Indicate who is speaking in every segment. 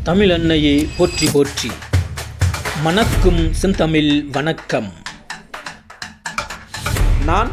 Speaker 1: தமிழ் அன்னையே போற்றி போற்றி. மணக்கும் செந்தமிழ் வணக்கம். நான்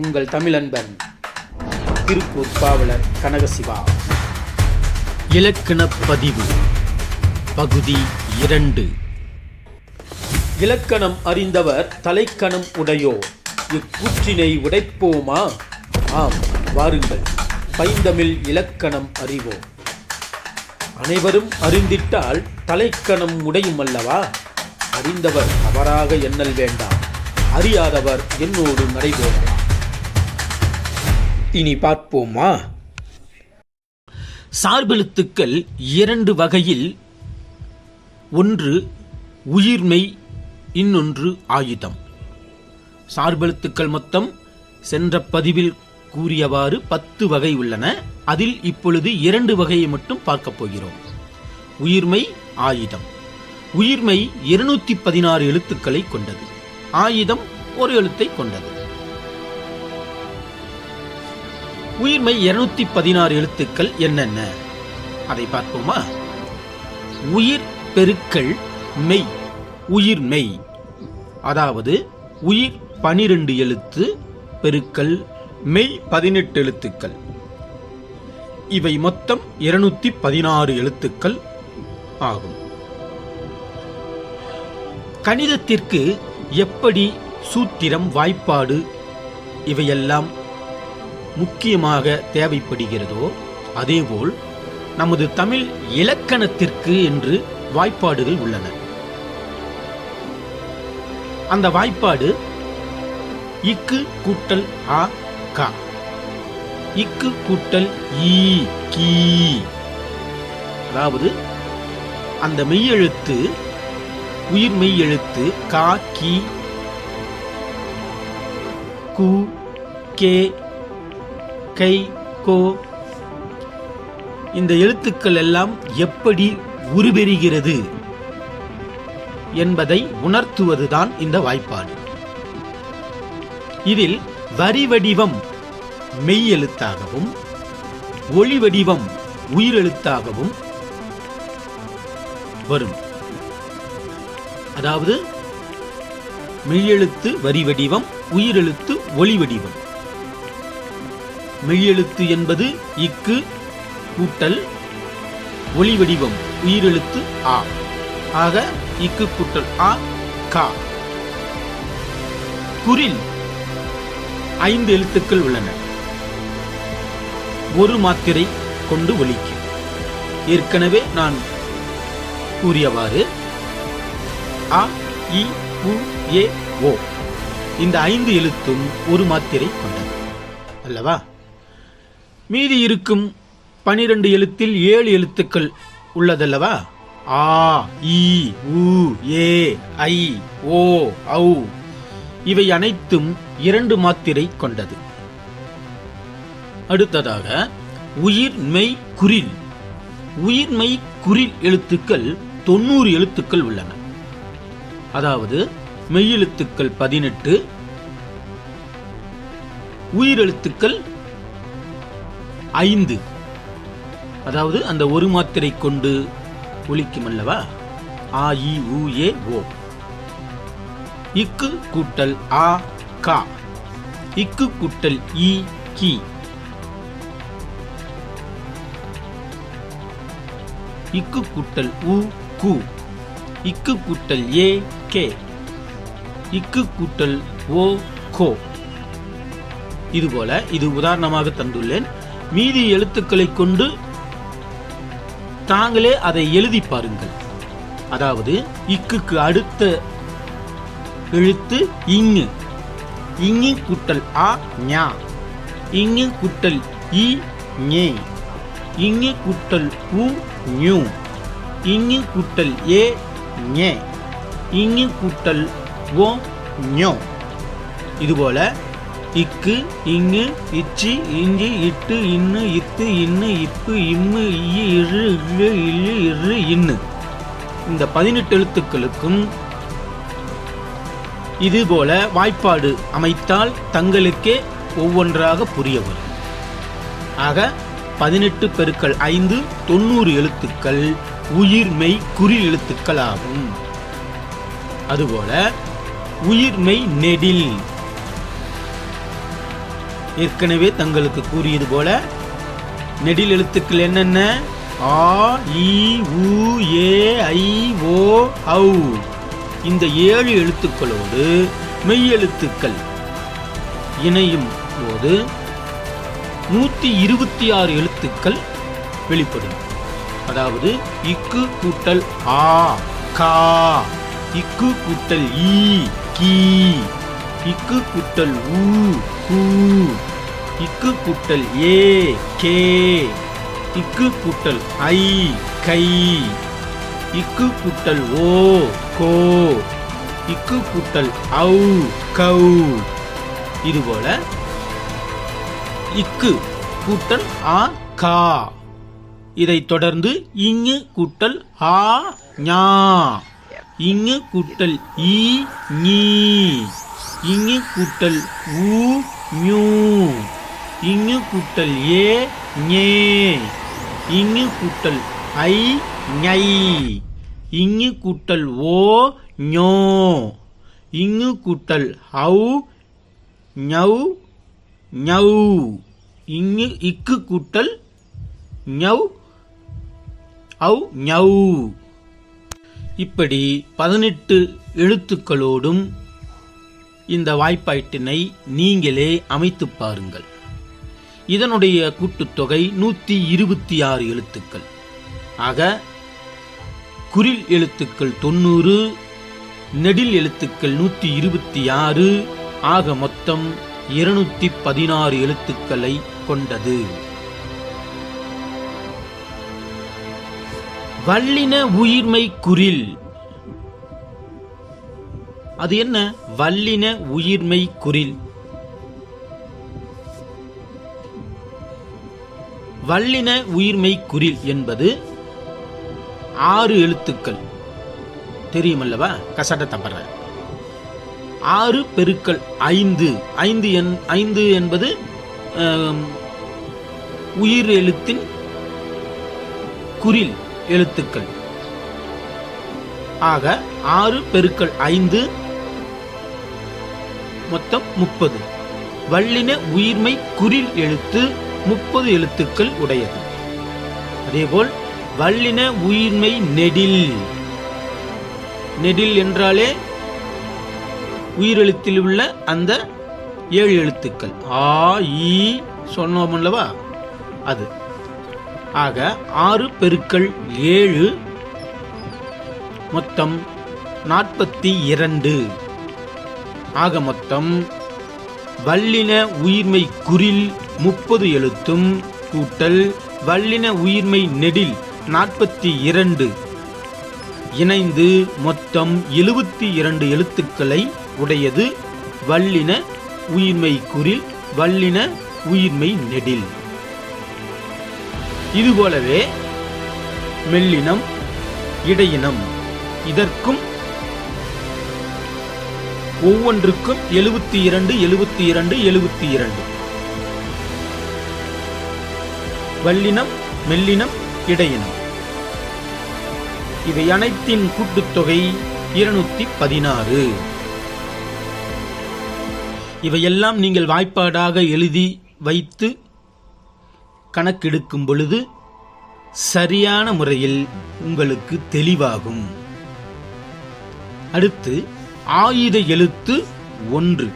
Speaker 1: உங்கள் தமிழன்பன் திருப்பூர் பாவலர் கனகசிவா. இலக்கணப் பதிவு பகுதி 2. இலக்கணம் அறிந்தவர் தலைக்கணம் உடையோர். இக்கூற்றினை உடைப்போமா? ஆம், வாருங்கள், பைந்தமிழ் இலக்கணம் அறிவோம். அனைவரும் அறிந்திட்டால் தலைக்கணம் உடையும் அல்லவா? அறிந்தவர் அவராக எண்ணல் வேண்டாம், அறியாதவர் என்னோடு நடைபோகலாம். இனி பார்ப்போமா? சார்பெழுத்துக்கள் 2 வகையில், ஒன்று உயிர்மெய், இன்னொன்று ஆயுதம். சார்பெழுத்துக்கள் மொத்தம் சென்ற பதிவில் கூறியவாறு 10 வகை உள்ளன. அதில் இப்பொழுது 2 வகையை மட்டும் பார்க்க போகிறோம். உயிர்மெய், ஆயுதம். உயிர்மெய் 216 எழுத்துக்களை கொண்டது. ஆயுதம் 1 எழுத்தை கொண்டது. உயிர்மெய் 216 எழுத்துக்கள் என்னென்ன அதை பார்ப்போமா? உயிர் பெருக்கல் மெய், உயிர்மெய். அதாவது உயிர் 12 எழுத்து பெருக்கல் மெய் 18 எழுத்துக்கள். இவை மொத்தம் 216 எழுத்துக்கள் ஆகும். கணிதத்திற்கு எப்படி சூத்திரம், வாய்ப்பாடு இவையெல்லாம் முக்கியமாக தேவைப்படுகிறதோ, அதேபோல் நமது தமிழ் இலக்கணத்திற்கு என்று வாய்ப்பாடுகள் உள்ளன. அந்த வாய்ப்பாடு இக்கு கூட்டல் ஆ கா, இக்கு கூட்டல் ஈ கீ. அதாவது அந்த மெய்யெழுத்து, உயிர் மெய் எழுத்து கா, கி, கு, கே, கை, கோ, இந்த எழுத்துக்கள் எல்லாம் எப்படி உருபெறுகிறது என்பதை உணர்த்துவதுதான் இந்த வாய்ப்பாடு. இதில் வரி வடிவம் மெய் எழுத்தாகவும், ஒளி வடிவம் உயிரெழுத்தாகவும் வரும். அதாவது மெய்யெழுத்து வரி வடிவம், உயிரெழுத்து ஒளி வடிவம். மெய்யெழுத்து என்பது இக்கு கூட்டல் ஒளி வடிவம் உயிரெழுத்து ஆ. ஆக இக்கு கூட்டல் ஆ கா. குறில் 5 எழுத்துக்கள் உள்ளன. 1 மாத்திரை கொண்டு ஒலிக்கும். ஏற்கனவே நான் கூறியவாறு அ, இ, உ, ஏ, ஓ இந்த 5 எழுத்தும் 1 மாத்திரை கொண்டது அல்லவா? மீதி இருக்கும் 12 எழுத்தில் 7 எழுத்துக்கள் உள்ளதல்லவா? ஆ, இ, உ, ஏ, ஐ, ஓ, ஔ இவை அனைத்தும் 2 மாத்திரை கொண்டது. அடுத்ததாக உயிர் மெய் குறில். உயிர் மெய் குறில் எழுத்துக்கள் 90 எழுத்துக்கள் உள்ளன. அதாவது மெய்யெழுத்துக்கள் 18, உயிரெழுத்துக்கள் 5. அதாவது அந்த 1 மாத்திரை கொண்டு ஒலிக்கும் அல்லவா? ஆ, இ, உ, ஏ, ஓ. இக்கு கூட்டல் ஆ கா, இக்கு கூட்டல் ஈ கி, இக்கு கூட்டல் உ கு, இக்கு கூட்டல் ஏ கே, இக்கு கூட்டல் ஓ கோ. இதுபோல இது உதாரணமாக தந்துள்ளேன். மீதி எழுத்துக்களை கொண்டு தாங்களே அதை எழுதி பாருங்கள். அதாவது இக்குக்கு அடுத்த எழுத்து இங்கு, இங்கு கூட்டல் ஆ ஞா, இங்கு கூட்டல் இ ஞே, இங்கு கூட்டல் உ ஞு, இங்கு கூட்டல் ஏ ஞே, இங்கு கூட்டல் ஓ ஞோ. இதுபோல இக்கு, இங்கு, இச்சி, இஞ்சி, இட்டு, இன்னு, இத்து, இன்னு, இப்பு, இம்மு, இ, இரு, இல்லு, இல்லு, இரு, இன்னு இந்த 18 எழுத்துக்களுக்கும் இதுபோல வாய்ப்பாடு அமைத்தால் தங்களுக்கே ஒவ்வொன்றாக புரிய வரும். ஆக 18 பெருக்கல் 5 90 எழுத்துக்கள் உயிர்மெய் குறில் எழுத்துக்கள் ஆகும். அதுபோல உயிர்மெய் நெடில் ஏற்கனவே தங்களுக்கு கூறியது போல நெடில் எழுத்துக்கள் என்னென்ன? ஆ, இ, உ, ஏ, ஐ, ஓ, ஔ. இந்த 7 எழுத்துக்களோடு மெய் எழுத்துக்கள் இணையும் போது 126 எழுத்துக்கள் வெளிப்படும். அதாவது இக்கு கூட்டல் ஆ, கா, இக்கு கூட்டல் ஈ, கீ, இக்கு கூட்டல் ஊ, கூ, இக்கு கூட்டல் ஏ, கே, இக்கு கூட்டல் ஐ, கை, இக்கு கூட்டல் ஓ, கோ, இக்கு கூட்டல் ஔ, கௌ. இதுபோல இக்கு கூட்டல் ஆ, கா. இதைத் தொடர்ந்து இங்கு கூட்டல் ஆ, ஞா, இங்கு கூட்டல் ஈ, நீ, இங்கு கூட்டல் ஊ, ஞூ, இங்கு கூட்டல் ஏ, ஞே, இங்கு கூட்டல் ஐ, ஞை, இங்கு கூட்டல் ஓ, ஞோ, இங்கு கூட்டல் ஔ, ஞௌ, ஞௌ, இக்கு கூட்டல் ஞௌ, ஔ, ஞௌ. இப்படி 18 எழுத்துக்களோடும் இந்த வாய்ப்பாட்டினை நீங்களே அமைத்து பாருங்கள். இதனுடைய கூட்டுத்தொகை 126 எழுத்துக்கள். ஆக குறில் எழுத்துக்கள் 90, நெடில் எழுத்துக்கள் 126, ஆக மொத்தம் 216 எழுத்துக்களை கொண்டது. வல்லின உயிர்மெய் குறில் அது என்ன? வல்லின உயிர்மெய் குறில். வல்லின உயிர்மெய் குறில் என்பது 6 எழுத்துக்கள். தெரியுமல்லவா? கசட தப்பற 6 பெருக்கல் 5. 5 என்பது உயிர் எழுத்தின் குறில் எழுத்துக்கள். ஆக 6 பெருக்கல் 5 மொத்தம் 30. வல்லின உயிர்மெய் குறில் எழுத்து 30 எழுத்துக்கள் உடையது. அதேபோல் வல்லின உயிர்மெய் நெடில். நெடில் என்றாலே உயிரெழுத்தில் உள்ள அந்த 7 எழுத்துக்கள். ஆ, ஈ சொன்னோம் அல்லவா, அது. ஆக 6 பெருக்கல் 7 மொத்தம் 42. ஆக மொத்தம் வல்லின உயிர்மெய் குறில் 30 எழுத்தும் கூட்டல் வல்லின உயிர்மெய் நெடில் 42 இணைந்து மொத்தம் 72 எழுத்துக்களை உடையது வல்லின உயிர்மெய் குறில், வல்லின உயிர்மெய் நெடில். இதுபோலவே மெல்லினம், இடையினம், இதற்கும் ஒவ்வொன்றுக்கும் 72 72 72. வல்லினம், மெல்லினம், இடையினம் இவை அனைத்தின் கூட்டுத்தொகை 216. இவையெல்லாம் நீங்கள் வாய்ப்பாடாக எழுதி வைத்து கணக்கெடுக்கும் பொழுது சரியான முறையில் உங்களுக்கு தெளிவாகும். அடுத்து ஆயுத எழுத்து 1.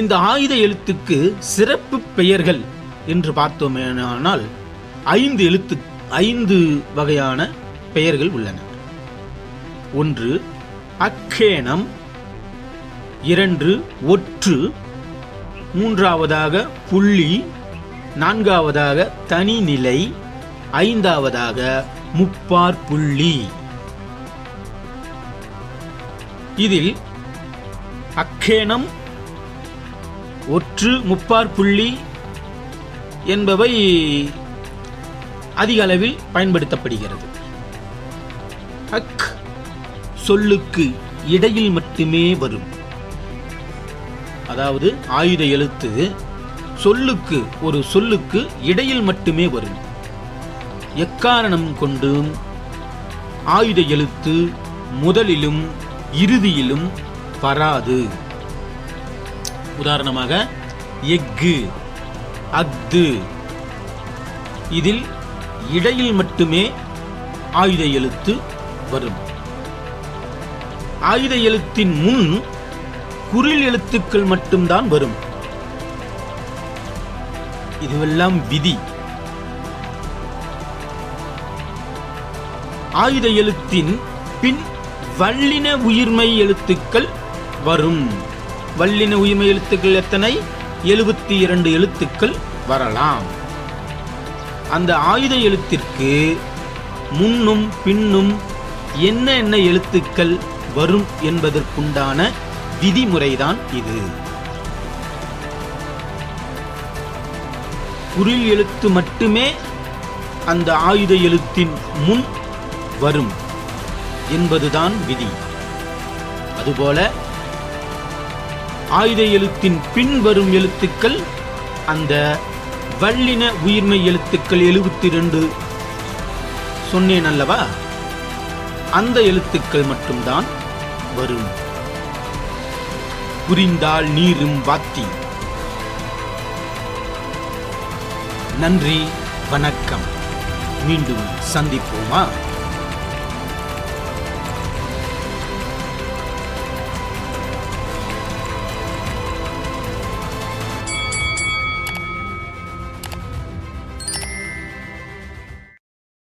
Speaker 1: இந்த ஆயுத எழுத்துக்கு சிறப்பு பெயர்கள் என்று பார்த்தோமேயானால் 5 வகையான பெயர்கள் உள்ளன. 1 அக்கேனம், 2 ஒற்று, 3ஆவதாக புள்ளி, 4ஆவதாக தனிநிலை, 5ஆவதாக முப்பார் புள்ளி. இதில் அக்கேனம், ஒற்று, முப்பார் புள்ளி என்பவை அதிக அளவில் பயன்படுத்தப்படுகிறது. அக் சொல்லுக்கு இடையில் மட்டுமே வரும். அதாவது ஆயுத எழுத்து சொல்லுக்கு, ஒரு சொல்லுக்கு இடையில் மட்டுமே வரும். எக்காரணம் கொண்டும் ஆயுத எழுத்து முதலிலும் இறுதியிலும் வராது. உதாரணமாக எஃகு, அஃது, இதில் இடையில் மட்டுமே ஆயுத எழுத்து வரும். ஆயுத எழுத்தின் முன் குறில் எழுத்துக்கள் மட்டும்தான் வரும். இதுவெல்லாம் விதி. ஆயுத எழுத்தின் பின் வல்லின உயிர்மெய் எழுத்துக்கள் வரும். வல்லின உயிர்மெய் எழுத்துக்கள் எத்தனை? 72 எழுத்துக்கள் வரலாம். அந்த ஆயுத எழுத்திற்கு முன்னும் பின்னும் என்ன என்ன எழுத்துக்கள் வரும் என்பதற்குண்டான விதிமுறைதான் இது. குறில் எழுத்து மட்டுமே அந்த ஆயுத எழுத்தின் முன் வரும் என்பதுதான் விதி. அதுபோல ஆயுத எழுத்தின் பின் வரும் எழுத்துக்கள் அந்த வல்லின உயிர்மெய் எழுத்துக்கள் 72 சொன்னேன் அல்லவா, அந்த எழுத்துக்கள் மட்டும்தான் வரும். புரிந்தால் நீரும் வாத்தி. நன்றி, வணக்கம். மீண்டும் சந்திப்போமா?